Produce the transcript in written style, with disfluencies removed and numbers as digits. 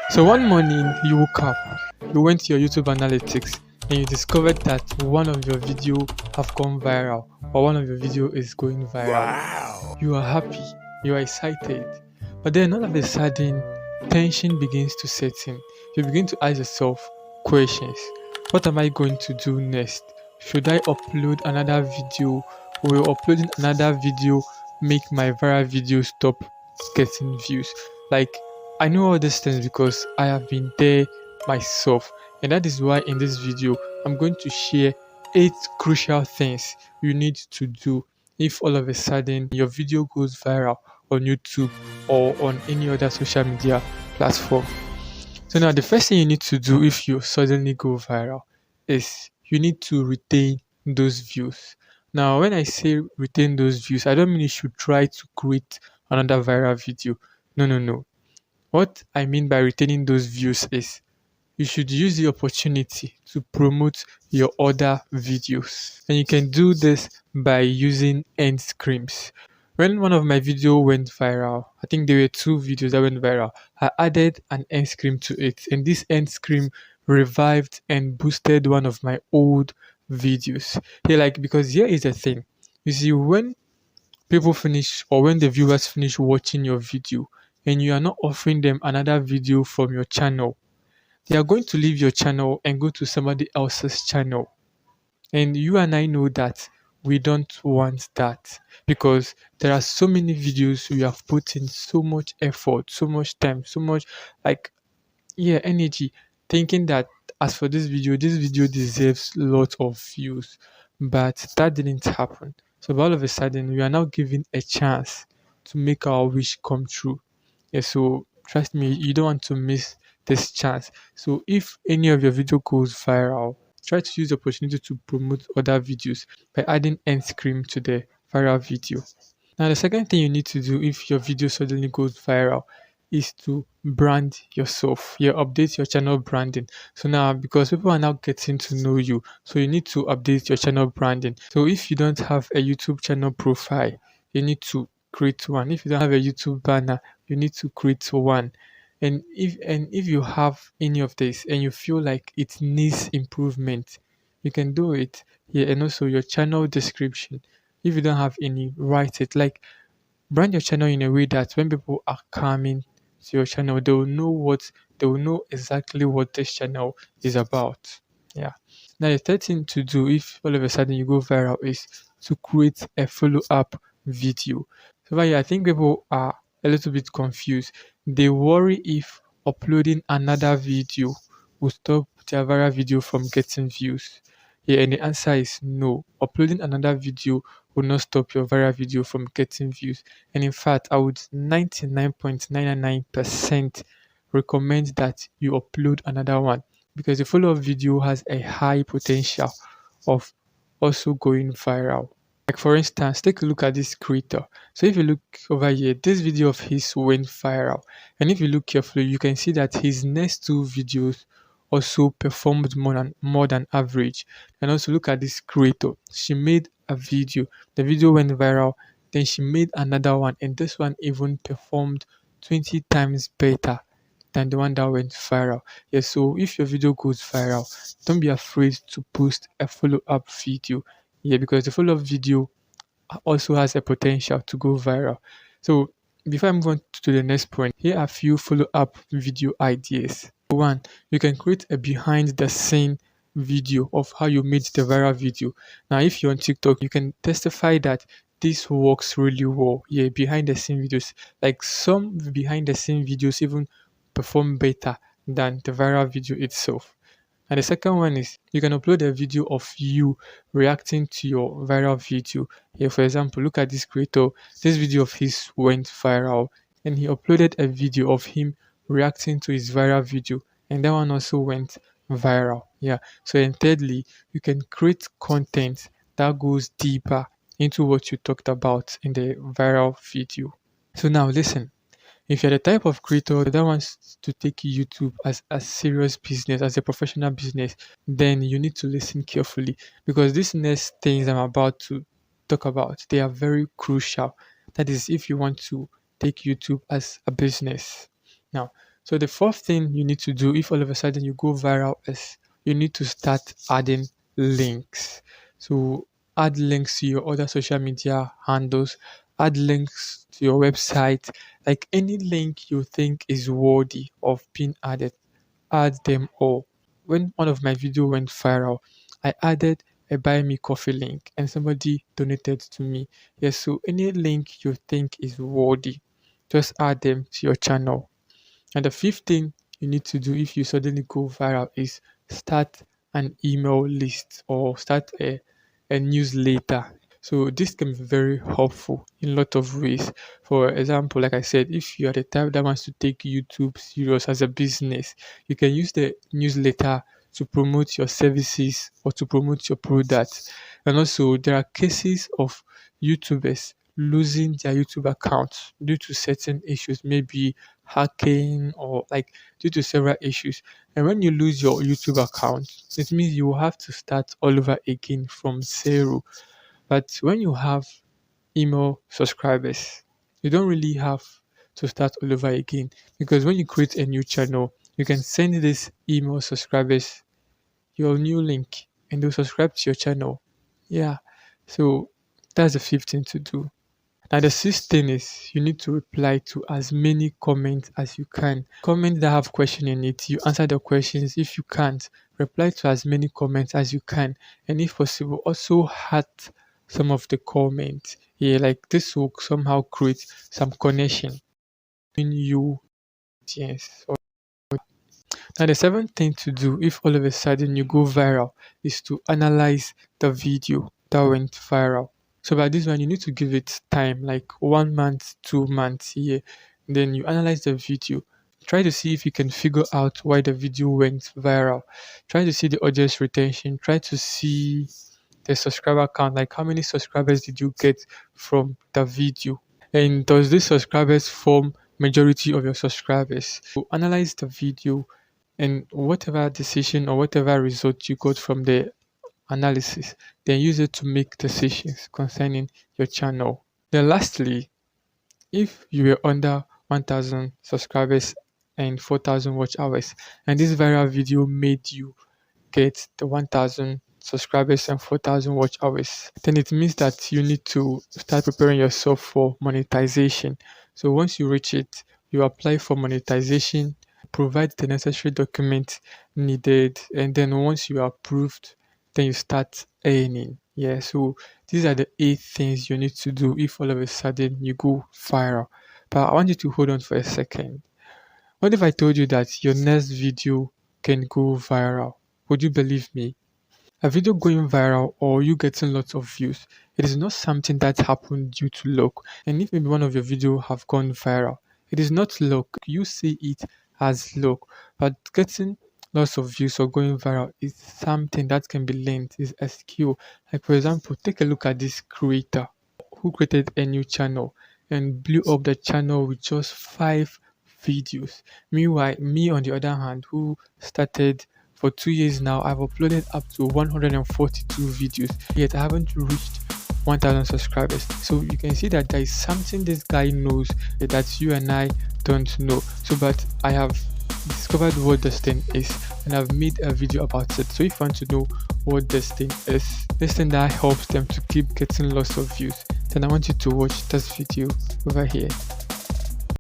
So one morning you woke up, you went to your YouTube analytics and you discovered that one of your video have gone viral or one of your video is going viral. Wow. You are happy, you are excited. But then all of a sudden tension begins to set in. You begin to ask yourself questions. What am I going to do next? Should I upload another video? Will uploading another video make my viral video stop getting views? Like, I know all these things because I have been there myself, and that is why in this video I'm going to share 8 crucial things you need to do if all of a sudden your video goes viral on YouTube or on any other social media platform. So now the first thing you need to do if you suddenly go viral is you need to retain those views. Now when I say retain those views, I don't mean you should try to create another viral video. No. What I mean by retaining those views is you should use the opportunity to promote your other videos. And you can do this by using end screens. When one of my video went viral, I think there were 2 videos that went viral, I added an end screen to it. And this end screen revived and boosted one of my old videos. Because here is the thing. You see, when people finish or when the viewers finish watching your video and you are not offering them another video from your channel, they are going to leave your channel and go to somebody else's channel. And you and I know that we don't want that because there are so many videos we have put in so much effort, so much time, so much like energy, thinking that as for this video deserves lots of views. But that didn't happen. So all of a sudden we are now given a chance to make our wish come true. Yeah, so trust me, you don't want to miss this chance. So if any of your video goes viral, try to use the opportunity to promote other videos by adding end screen to the viral video. Now the second thing you need to do if your video suddenly goes viral is to brand yourself. Yeah, update your channel branding. So now because people are now getting to know you, so you need to update your channel branding. So if you don't have a YouTube channel profile, you need to create one. If you don't have a YouTube banner, you need to create one. And if you have any of this and you feel like it needs improvement, you can do it. Yeah, and also your channel description. If you don't have any, write it. Like, brand your channel in a way that when people are coming to your channel, they will know exactly what this channel is about. Yeah. Now the third thing to do if all of a sudden you go viral is to create a follow-up video. So right here, I think people are a little bit confused. They worry if uploading another video will stop their viral video from getting views. Yeah, and the answer is no. Uploading another video will not stop your viral video from getting views. And in fact, I would 99.999% recommend that you upload another one because the follow-up video has a high potential of also going viral. Like for instance, take a look at this creator. So if you look over here, this video of his went viral. And if you look carefully, you can see that his next 2 videos also performed more than average. And also look at this creator. She made a video. The video went viral. Then she made another one, and this one even performed 20 times better than the one that went viral. Yeah, so if your video goes viral, don't be afraid to post a follow-up video. Yeah, because the follow-up video also has a potential to go viral. So before I move on to the next point, here are a few follow-up video ideas. One, you can create a behind the scene video of how you made the viral video. Now, if you're on TikTok, you can testify that this works really well. Yeah, behind the scene videos. Like some behind the scene videos even perform better than the viral video itself. And the second one is you can upload a video of you reacting to your viral video. Here, for example, look at this creator. This video of his went viral, and he uploaded a video of him reacting to his viral video, and that one also went viral. Yeah. So, and thirdly, you can create content that goes deeper into what you talked about in the viral video. So now listen, if you're the type of creator that wants to take YouTube as a serious business, as a professional business, then you need to listen carefully because these next things I'm about to talk about, they are very crucial. That is if you want to take YouTube as a business. Now, So the fourth thing you need to do if all of a sudden you go viral is you need to start adding links. So add links to your other social media handles, add links to your website, like any link you think is worthy of being added, add them all. When one of my video went viral, I added a buy me coffee link and somebody donated to me. Yes, so any link you think is worthy, just add them to your channel. And the fifth thing you need to do if you suddenly go viral is start an email list or start a newsletter. So this can be very helpful in a lot of ways. For example, like I said, if you are the type that wants to take YouTube serious as a business, you can use the newsletter to promote your services or to promote your products. And also, there are cases of YouTubers losing their YouTube accounts due to certain issues, maybe hacking or like due to several issues. And when you lose your YouTube account, it means you will have to start all over again from zero. But when you have email subscribers, you don't really have to start all over again, because when you create a new channel, you can send these email subscribers your new link and they'll subscribe to your channel. Yeah. So that's the fifth thing to do. Now the sixth thing is you need to reply to as many comments as you can. Comments that have question in it, you answer the questions. If you can't, reply to as many comments as you can. And if possible, also heart some of the comments. Yeah, like this will somehow create some connection between you, yes. Now the seventh thing to do if all of a sudden you go viral is to analyze the video that went viral. So by this one, you need to give it time, like 1 month, 2 months, yeah. Then you analyze the video. Try to see if you can figure out why the video went viral. Try to see the audience retention. Try to see the subscriber count, like how many subscribers did you get from the video. And does these subscribers form majority of your subscribers? So analyze the video and whatever decision or whatever result you got from the analysis, then use it to make decisions concerning your channel. Then lastly, if you were under 1000 subscribers and 4000 watch hours and this viral video made you get the 1000 subscribers and 4000 watch hours, then it means that you need to start preparing yourself for monetization. So once you reach it, you apply for monetization, provide the necessary documents needed, and then once you are approved, then you start earning. Yeah, so these are the 8 things you need to do if all of a sudden you go viral. But I want you to hold on for a second. What if I told you that your next video can go viral? Would you believe me? A video going viral or you getting lots of views, it is not something that happened due to luck. And if maybe one of your videos have gone viral, it is not luck. You see it as luck. But getting lots of views or going viral is something that can be learned, is a skill. Like for example, take a look at this creator who created a new channel and blew up the channel with just 5 videos. Meanwhile, me on the other hand, who started for 2 years now, I've uploaded up to 142 videos, yet I haven't reached 1000 subscribers. So you can see that there is something this guy knows that you and I don't know. So, but I have discovered what this thing is and I've made a video about it. So if you want to know what this thing is, this thing that helps them to keep getting lots of views, then I want you to watch this video over here.